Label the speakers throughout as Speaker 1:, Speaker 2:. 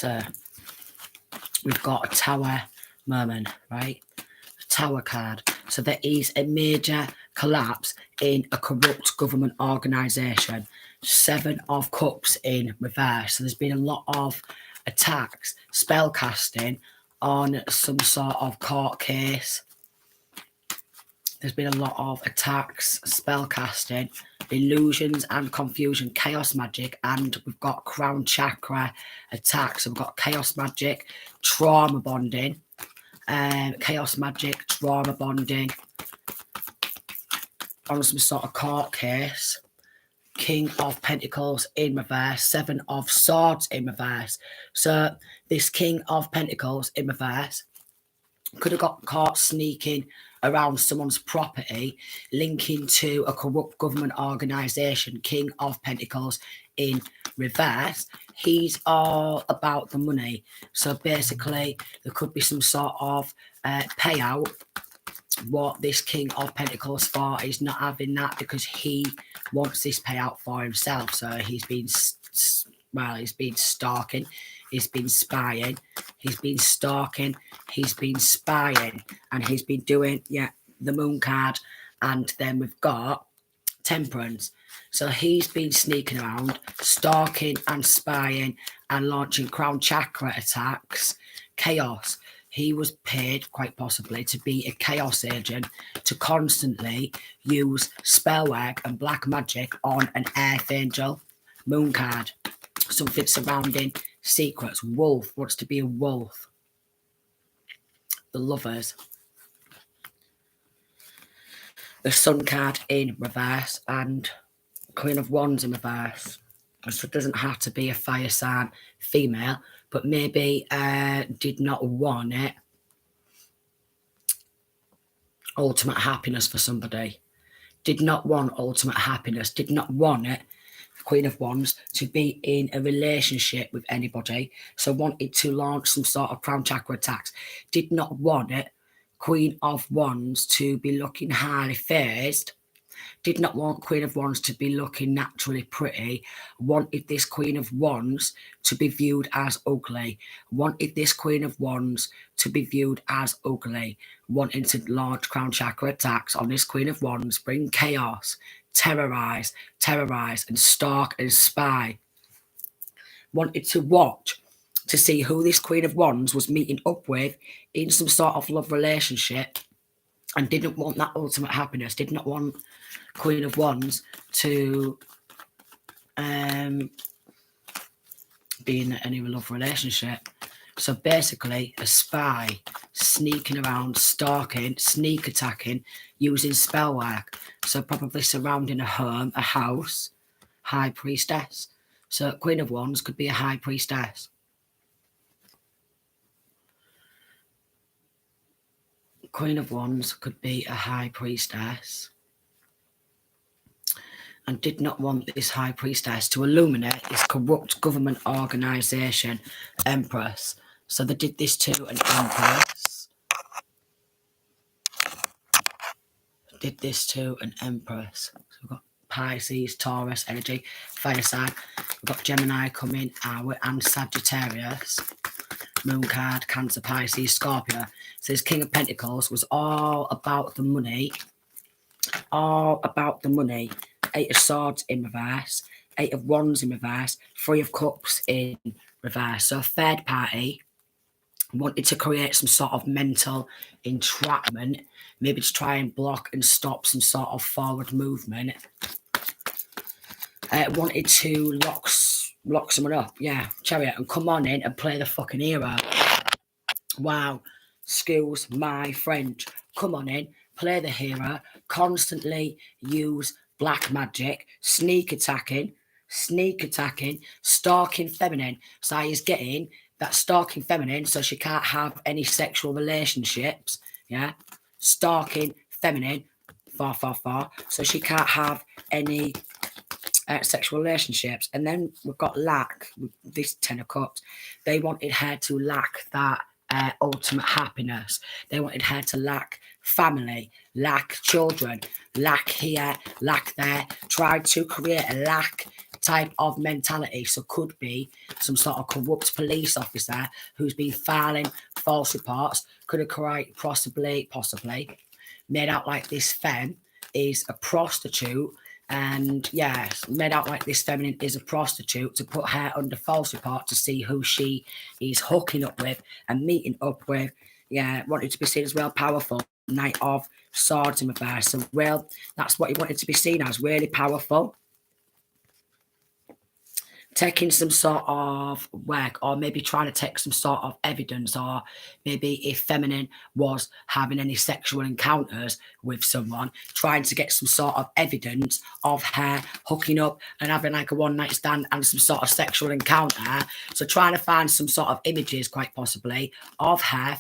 Speaker 1: So we've got a Tower moment, right? A Tower card. So there is a major collapse in a corrupt government organisation. 7 of Cups in reverse. So there's been a lot of attacks, spell casting on some sort of court case. There's been a lot of attacks, spell casting, illusions and confusion, chaos magic, and we've got crown chakra attacks. So we've got chaos magic, trauma bonding, chaos magic, trauma bonding on some sort of court case. King of Pentacles in reverse, 7 of Swords in reverse. So this King of Pentacles in reverse could have got caught sneaking around someone's property, linking to a corrupt government organisation. King of Pentacles in reverse. He's all about the money. So basically, there could be some sort of payout. What this King of Pentacles for is not having that because he wants this payout for himself. So he's been, he's been stalking. He's been spying, he's been stalking, he's been spying, and he's been doing, the Moon card. And then we've got Temperance. So he's been sneaking around, stalking and spying and launching crown chakra attacks. Chaos. He was paid, quite possibly, to be a chaos agent, to constantly use spell work and black magic on an Archangel. Moon card. Something surrounding secrets. Wolf wants to be a wolf. The Lovers. The Sun card in reverse and Queen of Wands in reverse. So it doesn't have to be a fire sign female, but maybe did not want it. Ultimate happiness for somebody. Did not want ultimate happiness. Did not want it. Queen of Wands to be in a relationship with anybody, so wanted to launch some sort of crown chakra attacks. Did not want it. Queen of Wands to be looking highly phased. Did not want Queen of Wands to be looking naturally pretty. Wanted this Queen of Wands to be viewed as ugly. Wanted this Queen of Wands to be viewed as ugly. Wanting to launch crown chakra attacks on this Queen of Wands, bring chaos, terrorize, and stalk and spy. Wanted to watch to see who this Queen of Wands was meeting up with in some sort of love relationship, and didn't want that ultimate happiness. Did not want Queen of Wands to be in any love relationship. So basically, a spy, sneaking around, stalking, sneak attacking, using spell work. So probably surrounding a home, a house, high priestess. So Queen of Wands could be a high priestess. Queen of Wands could be a high priestess. And did not want this high priestess to illuminate this corrupt government organisation, Empress. So they did this to an Empress. Did this to an Empress. So we've got Pisces, Taurus energy, fire sign. We've got Gemini coming, and Sagittarius. Moon card, Cancer, Pisces, Scorpio. So this King of Pentacles was all about the money. All about the money. 8 of Swords in reverse. 8 of Wands in reverse. 3 of Cups in reverse. So a third party wanted to create some sort of mental entrapment, maybe to try and block and stop some sort of forward movement. Wanted to lock someone up, Chariot, and come on in and play the fucking hero. Wow, excuse my French. Come on in, play the hero, constantly use black magic, sneak attacking, stalking feminine. So he's getting that stalking feminine, so she can't have any sexual relationships, stalking feminine, far, so she can't have any sexual relationships. And then we've got lack, this 10 of Cups. They wanted her to lack that ultimate happiness. They wanted her to lack family, lack children, lack here, lack there, tried to create a lack type of mentality. So could be some sort of corrupt police officer who's been filing false reports. Could have possibly made out like this femme is a prostitute. And yes, made out like this feminine is a prostitute to put her under false report to see who she is hooking up with and meeting up with. Yeah, wanted to be seen as well powerful. Knight of Swords in reverse. So, well, that's what he wanted to be seen as, really powerful. Taking some sort of work, or maybe trying to take some sort of evidence, or maybe if feminine was having any sexual encounters with someone, trying to get some sort of evidence of her hooking up and having like a one-night stand and some sort of sexual encounter. So trying to find some sort of images, quite possibly, of her,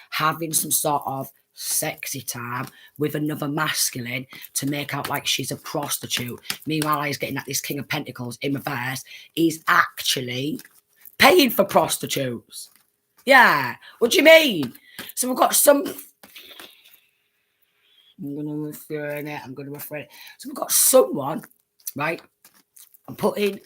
Speaker 1: having some sort of sexy time with another masculine to make out like she's a prostitute. Meanwhile, he's getting at this King of Pentacles in reverse. He's actually paying for prostitutes. Yeah, what do you mean? So we've got some... I'm going to refrain it. So we've got someone, right? I'm putting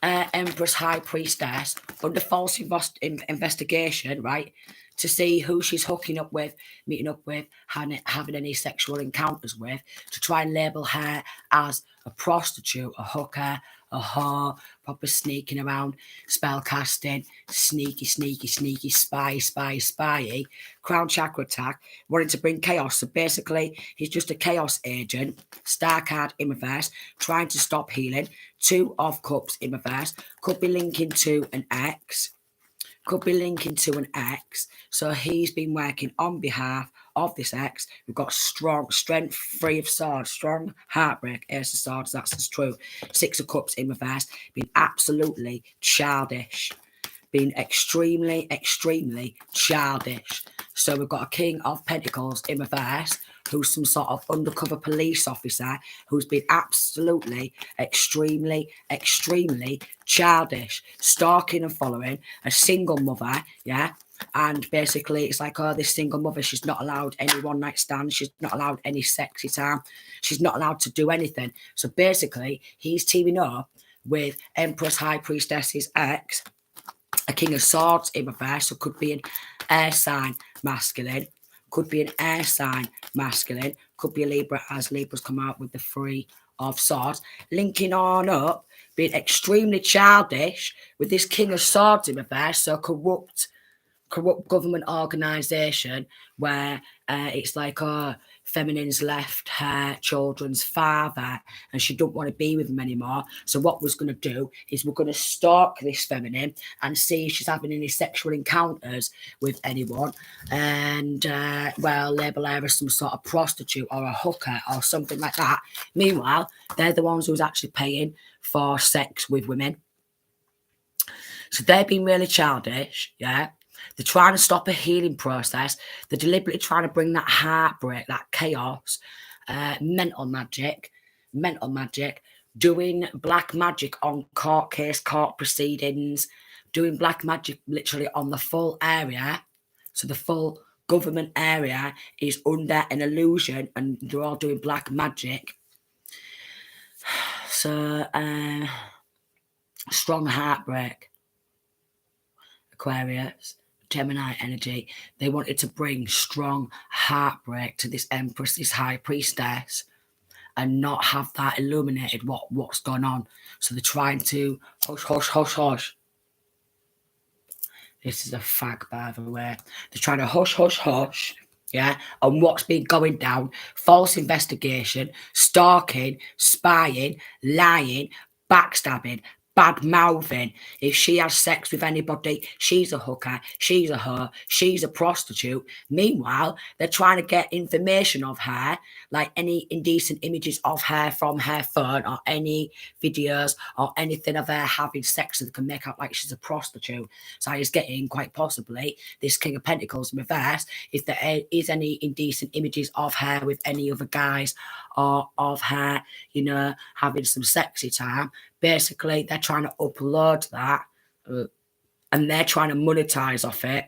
Speaker 1: Empress High Priestess under false investigation, right? To see who she's hooking up with, meeting up with, having any sexual encounters with, to try and label her as a prostitute, a hooker, a whore, proper sneaking around, spell casting, sneaky, spy, crown chakra attack, wanting to bring chaos. So basically, he's just a chaos agent, star card in reverse, trying to stop healing, 2 of Cups in reverse, could be linking to an ex. So he's been working on behalf of this ex. We've got strong strength, 3 of Swords, strong heartbreak, Ace of Swords, that's as true. 6 of Cups in reverse, being absolutely childish. Being extremely childish. So we've got a King of Pentacles in reverse, who's some sort of undercover police officer who's been absolutely extremely childish, stalking and following a single mother, yeah. And basically, it's like, oh, this single mother, she's not allowed any one-night stands. She's not allowed any sexy time. She's not allowed to do anything. So basically, he's teaming up with Empress High Priestess's ex, a King of Swords in reverse. So could be an air sign masculine. Could be an air sign masculine. Could be a Libra, as Libra's come out with the 3 of Swords. Linking on up, being extremely childish with this King of Swords in reverse. So corrupt government organisation where it's like, feminine's left her children's father and she don't want to be with him anymore. So what we're going to do is we're going to stalk this feminine and see if she's having any sexual encounters with anyone, and label her as some sort of prostitute or a hooker or something like that. Meanwhile, they're the ones who's actually paying for sex with women. So they've been really childish, yeah. They're trying to stop a healing process. They're deliberately trying to bring that heartbreak, that chaos, mental magic, doing black magic on court proceedings, doing black magic literally on the full area. So the full government area is under an illusion and they're all doing black magic. So, strong heartbreak. Aquarius, Gemini energy. They wanted to bring strong heartbreak to this Empress, this High Priestess, and not have that illuminated what's going on. So they're trying to hush. This is a fag, by the way. They're trying to hush, yeah, on what's been going down. False investigation, stalking, spying, lying, backstabbing, bad mouthing. If she has sex with anybody, she's a hooker, she's a whore, she's a prostitute. Meanwhile, they're trying to get information of her, like any indecent images of her from her phone or any videos or anything of her having sex that can make out like she's a prostitute. So he's getting, quite possibly, this King of Pentacles in reverse, if there is any indecent images of her with any other guys or of her, you know, having some sexy time. Basically, they're trying to upload that and they're trying to monetize off it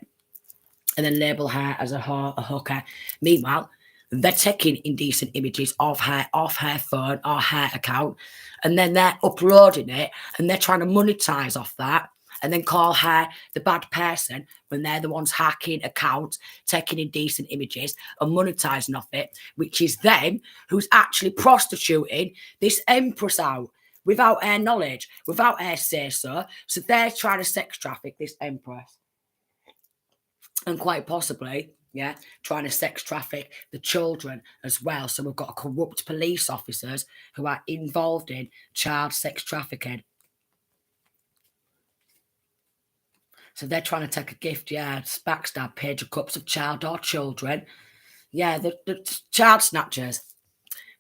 Speaker 1: and then label her as a whore, a hooker. Meanwhile, They're taking indecent images of her off her phone or her account, and then they're uploading it, and they're trying to monetize off that, and then call her the bad person when they're the ones hacking accounts, taking indecent images and monetizing off it, which is them who's actually prostituting this empress out without her knowledge, without her say so. So they're trying to sex traffic this empress. And quite possibly, yeah, trying to sex traffic the children as well. So we've got corrupt police officers who are involved in child sex trafficking. So they're trying to take a gift, yeah, backstab, Page of Cups of child or children. Yeah, the child snatchers.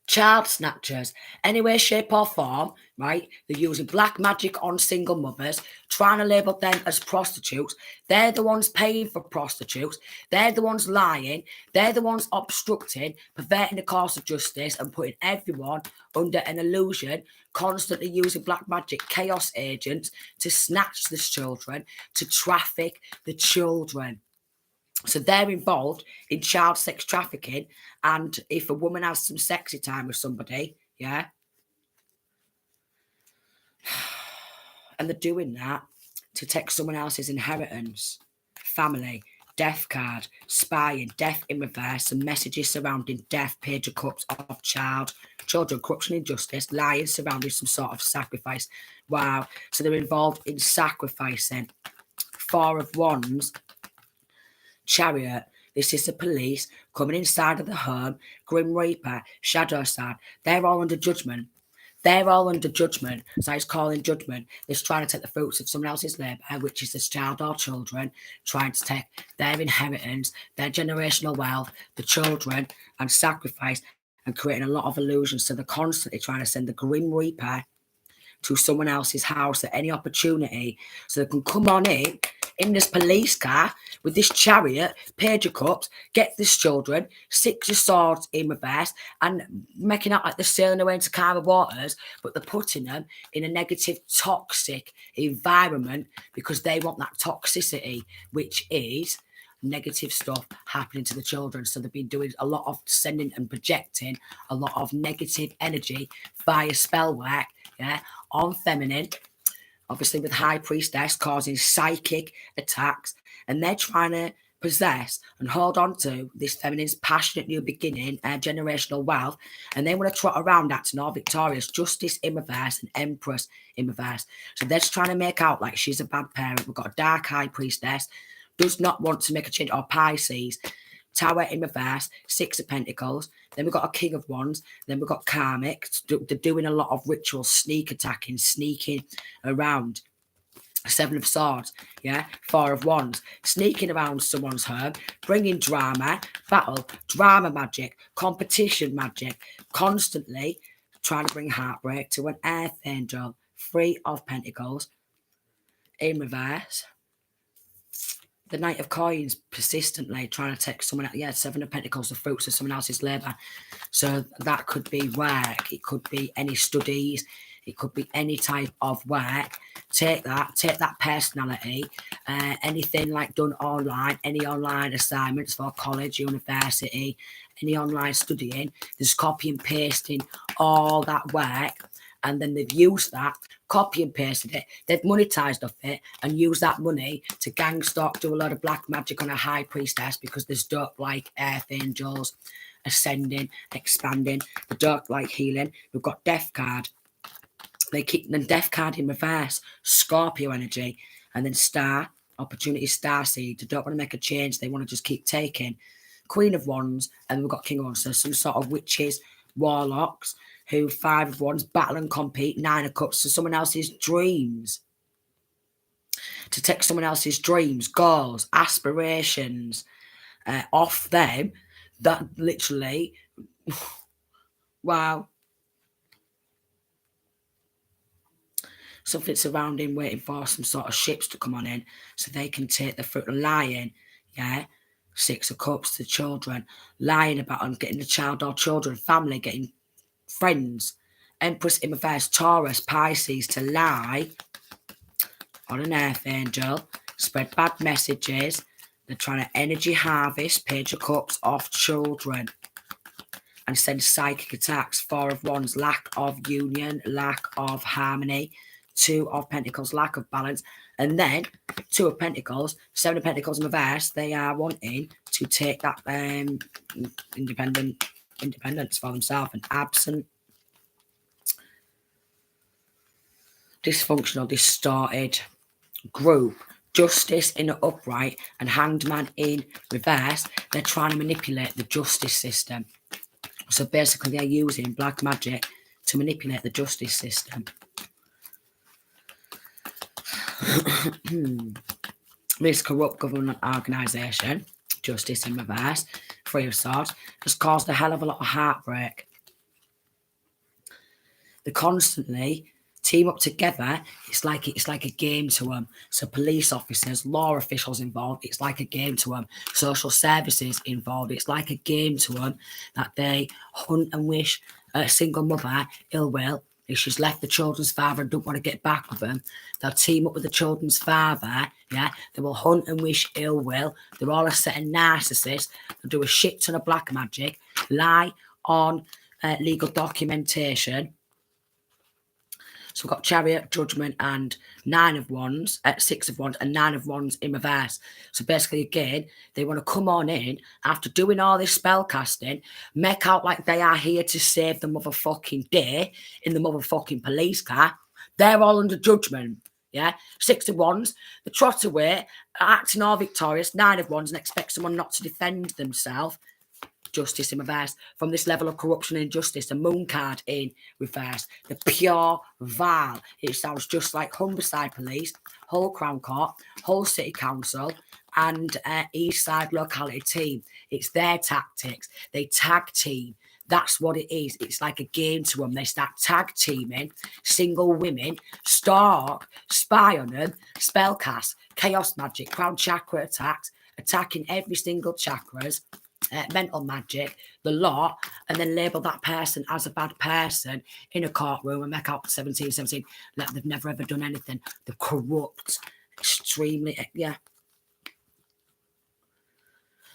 Speaker 1: Child snatchers, any way, shape or form, right? They're using black magic on single mothers, trying to label them as prostitutes. They're the ones paying for prostitutes. They're the ones lying. They're the ones obstructing, perverting the course of justice and putting everyone under an illusion, constantly using black magic chaos agents to snatch the children, to traffic the children. So they're involved in child sex trafficking. And if a woman has some sexy time with somebody, yeah, and they're doing that to take someone else's inheritance, family, death card, spying, death in reverse, and messages surrounding death, Page of Cups of children, corruption, injustice, lying surrounding some sort of sacrifice. Wow. So they're involved in sacrificing. Four of Wands, Chariot. This is the police coming inside of the home. Grim Reaper, Shadow Side. They're all under judgment. They're all under judgment. So it's calling judgment. They're trying to take the fruits of someone else's labour, which is this child or children, trying to take their inheritance, their generational wealth, the children, and sacrifice, and creating a lot of illusions. So they're constantly trying to send the Grim Reaper to someone else's house at any opportunity, so they can come on in this police car with this chariot, Page of Cups, get these children, 6 of Swords in reverse, and making out like they're sailing away into calmer waters, but they're putting them in a negative, toxic environment because they want that toxicity, which is negative stuff happening to the children. So they've been doing a lot of sending and projecting a lot of negative energy via spell work, yeah, on feminine, obviously with High Priestess causing psychic attacks, and they're trying to possess and hold on to this feminine's passionate new beginning and generational wealth, and they want to trot around acting all victorious, Justice in reverse and Empress in reverse. So they're just trying to make out like she's a bad parent. We've got a Dark High Priestess, does not want to make a change, or Pisces, Tower in reverse, 6 of Pentacles. Then we've got a King of Wands. Then we've got Karmic. They're doing a lot of rituals, sneak attacking, sneaking around. 7 of Swords, yeah, 4 of Wands, sneaking around someone's home, bringing drama, battle, drama magic, competition magic, constantly trying to bring heartbreak to an Earth Angel. 3 of Pentacles in reverse. The Knight of Coins, persistently trying to take someone else. Yeah, 7 of Pentacles, the fruits of someone else's labour. So that could be work. It could be any studies. It could be any type of work. Take that personality. Anything like done online, any online assignments for college, university, any online studying. Just copy and pasting all that work. And then they've used that, copy and pasted it, they've monetized off it and used that money to gang stalk, do a lot of black magic on a High Priestess because there's dark like Earth Angels ascending, expanding, the dark like healing. We've got Death card. They keep the Death card in reverse, Scorpio energy, and then Star, Opportunity, Star Seed. They don't want to make a change, they want to just keep taking. Queen of Wands, and we've got King of Wands, so some sort of witches, warlocks, who 5 of Wands, battle and compete, 9 of Cups, to someone else's dreams. To take someone else's dreams, goals, aspirations off them, that literally, wow. Something surrounding, waiting for some sort of ships to come on in so they can take the fruit of lying, yeah? 6 of Cups to children, lying about them, getting the child or children, family, getting friends. Empress in reverse, Taurus, Pisces, to lie on an Earth Angel, spread bad messages. They're trying to energy harvest, Page of Cups off children. and send psychic attacks. 4 of Wands, lack of union, lack of harmony. 2 of Pentacles, lack of balance. And then 2 of Pentacles, 7 of Pentacles in reverse, they are wanting to take that independence for themselves. An absent, dysfunctional, distorted group. Justice in the upright and Hanged Man in reverse. They're trying to manipulate the justice system. So basically they're using black magic to manipulate the justice system. This corrupt government organisation, Justice in reverse, 3 of Swords, has caused a hell of a lot of heartbreak. They constantly team up together. It's like a game to them. So police officers, law officials involved, it's like a game to them. Social services involved, it's like a game to them, that they hunt and wish a single mother ill will. If she's left the children's father and don't want to get back with them, they'll team up with the children's father. Yeah, they will hunt and wish ill will. They're all a set of narcissists. They'll do a shit ton of black magic, lie on legal documentation. So we've got Chariot, Judgment, and 9 of Wands, 6 of Wands, and 9 of Wands in reverse. So basically, again, they want to come on in after doing all this spell casting, make out like they are here to save the motherfucking day in the motherfucking police car. They're all under judgment. Yeah, 6 of Wands, they trot away, acting all victorious. 9 of Wands, and expect someone not to defend themselves. Justice in reverse. From this level of corruption and injustice, the Moon card in reverse, the pure vile. It sounds just like Humberside Police, Hull Crown Court, Hull City Council, and East Side Locality Team. It's their tactics. They tag team. That's what it is. It's like a game to them. They start tag teaming single women, stalk, spy on them, spellcast, chaos magic, crown chakra attacks, attacking every single chakras. Mental magic, the lot, and then label that person as a bad person in a courtroom and make out 17, like they've never ever done anything. They're corrupt, extremely, yeah.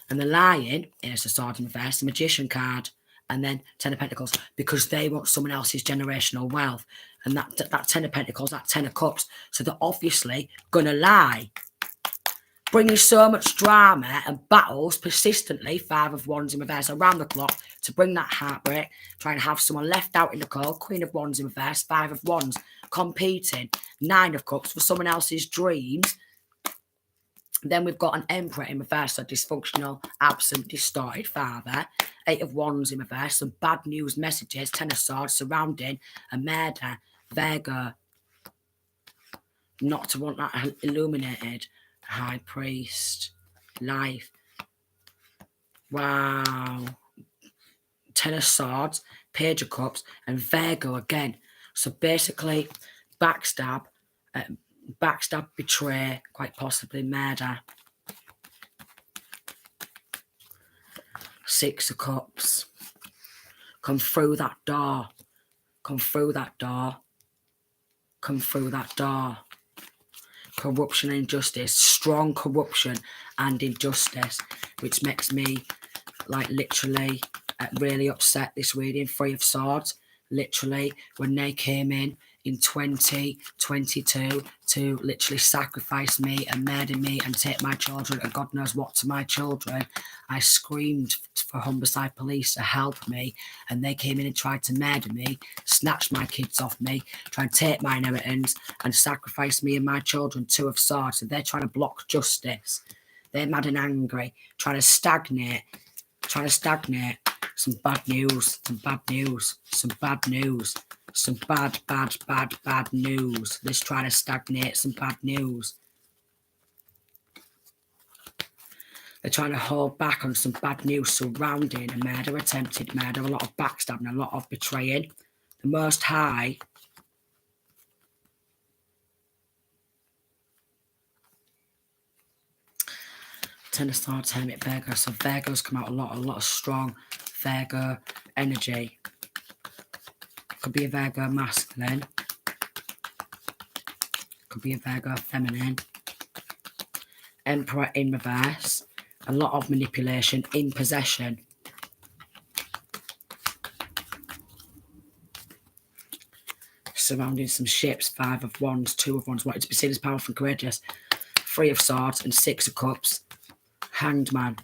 Speaker 1: And the Lion is the Sword in reverse, the Magician card, and then 10 of Pentacles, because they want someone else's generational wealth. And that 10 of Pentacles, that 10 of Cups, so they're obviously going to lie. Bringing so much drama and battles persistently, 5 of Wands in reverse, around the clock to bring that heartbreak, trying to have someone left out in the cold. Queen of Wands in reverse, 5 of Wands, competing, 9 of Cups for someone else's dreams. Then we've got an Emperor in reverse, a dysfunctional, absent, distorted father. 8 of Wands in reverse, some bad news messages, 10 of Swords surrounding a murder, Virgo. Not to want that illuminated. High Priest, life. Wow. 10 of Swords, Page of Cups, and Virgo again. So basically, backstab, betray, quite possibly murder. 6 of Cups. Come through that door. Come through that door. Come through that door. Corruption and injustice, strong corruption and injustice, which makes me like literally really upset this reading. 3 of Swords, literally when they came in 2022 to literally sacrifice me and murder me and take my children and God knows what to my children, I screamed for Humberside Police to help me, and they came in and tried to murder me, snatch my kids off me, try and take my inheritance and sacrifice me and my children. 2 of Swords, so they're trying to block justice. They're mad and angry, trying to stagnate. Some bad news, some bad news, some bad news. Some bad news. Let's try to stagnate some bad news. They're trying to hold back on some bad news surrounding a murder, attempted murder, a lot of backstabbing, a lot of betraying. The Most High Ten of Swords, Hermit, Virgo. So Virgo's come out a lot of strong Virgo energy. Could be a Virgo masculine. Could be a Virgo feminine. Emperor in reverse. A lot of manipulation in possession. surrounding some ships. 5 of Wands, 2 of Wands, wanted to be seen as powerful and courageous. 3 of Swords and 6 of Cups. Hanged Man.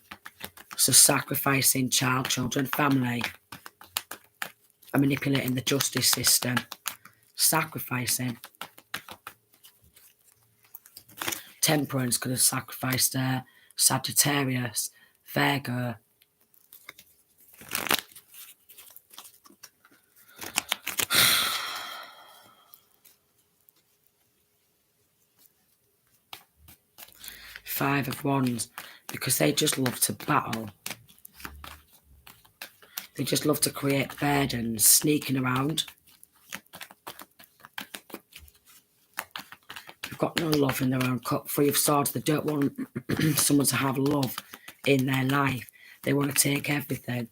Speaker 1: So sacrificing children, family, and manipulating the justice system. Sacrificing. Temperance could have sacrificed Sagittarius, Virgo. Five of Wands, because they just love to battle. They just love to create burdens, sneaking around. They've got no love in their own cup. 3 of Swords, they don't want someone to have love in their life. They want to take everything.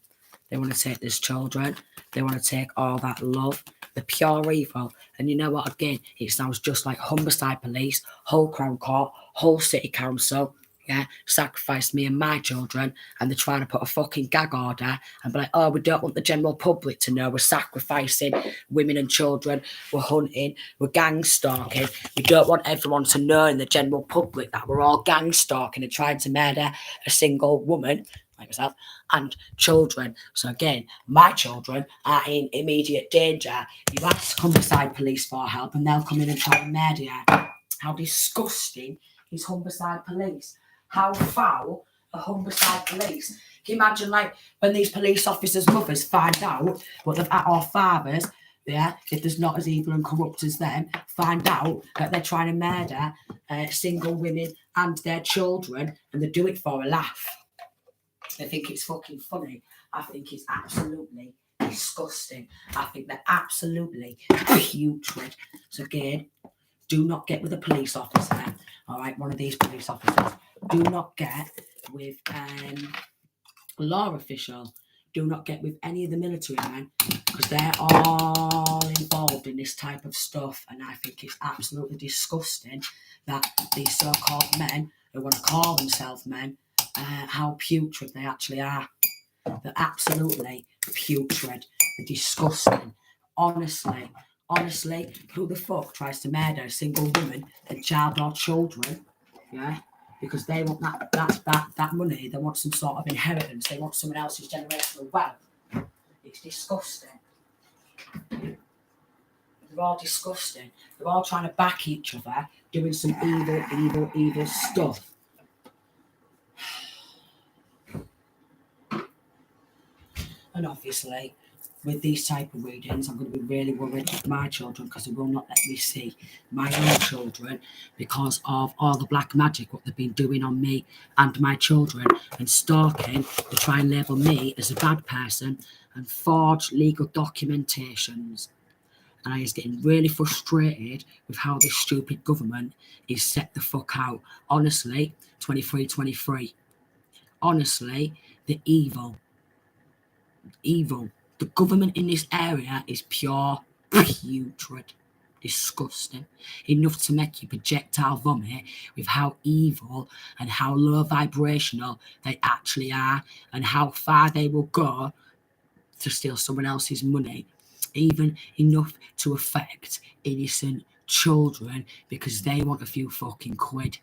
Speaker 1: They want to take these children. They want to take all that love, the pure evil. And you know what? Again, it sounds just like Humberside Police, whole Crown Court, whole City Council. Yeah, sacrifice me and my children, and they're trying to put a fucking gag order and be like, oh, we don't want the general public to know we're sacrificing women and children, we're hunting, we're gang stalking. We don't want everyone to know in the general public that we're all gang stalking and trying to murder a single woman like myself and children. So again, my children are in immediate danger. You ask Humberside Police for help and they'll come in and try and murder you. How disgusting is Humberside Police? How foul are Humberside Police? Can you imagine, like, when these police officers' mothers find out what they've at our fathers, yeah, if there's not as evil and corrupt as them, find out that they're trying to murder single women and their children, and they do it for a laugh. They think it's fucking funny. I think it's absolutely disgusting. I think they're absolutely putrid. So again, do not get with a police officer. All right, one of these police officers. Do not get with a law official. Do not get with any of the military men, because they're all involved in this type of stuff. And I think it's absolutely disgusting that these so-called men who want to call themselves men, how putrid they actually are. They're absolutely putrid. They're disgusting. Honestly, who the fuck tries to murder a single woman and child or children? Yeah, because they want that money. They want some sort of inheritance. They want someone else's generational wealth. It's disgusting. They're all disgusting. They're all trying to back each other, doing some evil stuff. And obviously, with these type of readings, I'm going to be really worried with my children, because they will not let me see my own children because of all the black magic, what they've been doing on me and my children, and stalking to try and label me as a bad person and forge legal documentations. And I is getting really frustrated with how this stupid government is set the fuck out. Honestly, 23. Honestly, the evil. The government in this area is pure putrid, disgusting, enough to make you projectile vomit with how evil and how low vibrational they actually are, and how far they will go to steal someone else's money, even enough to affect innocent children because they want a few fucking quid.